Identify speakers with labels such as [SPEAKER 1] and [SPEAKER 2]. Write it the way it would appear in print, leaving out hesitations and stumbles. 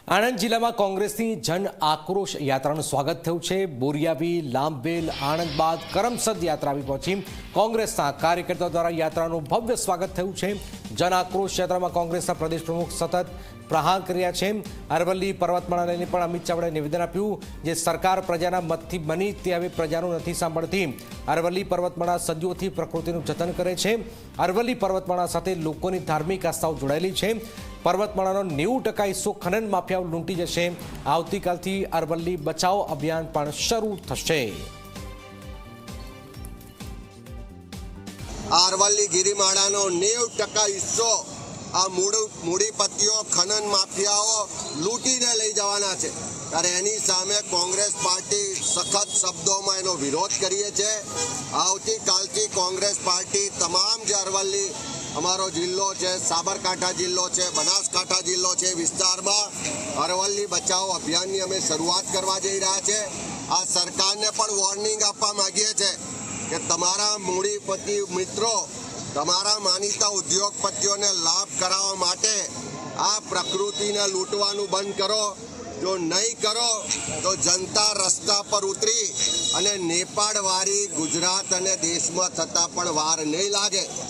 [SPEAKER 1] આણંદ જિલ્લામાં કોંગ્રેસની જન આક્રોશ યાત્રાનું સ્વાગત થયું છે। બોરિયાવી, લાંબવેલ, આણંદ બાદ કરમસદ યાત્રા આવી પહોંચી। કોંગ્રેસના કાર્યકર્તાઓ દ્વારા યાત્રાનું ભવ્ય સ્વાગત થયું છે। જન આક્રોશ યાત્રામાં કોંગ્રેસના પ્રદેશ પ્રમુખ સતત પ્રહાર કર્યા છે। અરવલ્લી પર્વતમાળા લઈને પણ અમિત ચાવડાએ નિવેદન આપ્યું, જે સરકાર પ્રજાના મતથી બની તે હવે પ્રજાનું નથી સાંભળતી। અરવલ્લી પર્વતમાળા સદીઓથી પ્રકૃતિનું જતન કરે છે। અરવલ્લી પર્વતમાળા સાથે લોકોની ધાર્મિક આસ્થાઓ જોડાયેલી છે। પર્વતમાળાનો 90% હિસ્સો ખનન માફિયાઓ લૂંટી જશે। આવતીકાલથી અરવલ્લી બચાવ અભિયાન પણ શરૂ થશે।
[SPEAKER 2] અરવલ્લી ગિરિમાળાનો 90% હિસ્સો આ મૂડીપતિઓ, ખનન માફિયાઓ લૂંટીને લઈ જવાના છે, ત્યારે એની સામે કોંગ્રેસ પાર્ટી સખત શબ્દોમાં એનો વિરોધ કરીએ છે। આવતીકાલથી કોંગ્રેસ પાર્ટી તમામ જે અરવલ્લી અમારો જિલ્લો છે, સાબરકાંઠા જિલ્લો છે, બનાસકાંઠા જિલ્લો છે, વિસ્તારમાં અરવલ્લી બચાવ અભિયાનની અમે શરૂઆત કરવા જઈ રહ્યા છે। આ સરકારને પણ વોર્નિંગ આપવા માંગીએ છીએ કે તમારા મૂડીપતિ મિત્રો, તમારા માનીતા ઉદ્યોગપતિઓને લાભ કરાવવા માટે આ પ્રકૃતિને લૂંટવાનું બંધ કરો। જો નહીં કરો તો જનતા રસ્તા પર ઉતરી અને નેપાળ વાળી ગુજરાત અને દેશમાં થતાં પણ વાર નહીં લાગે।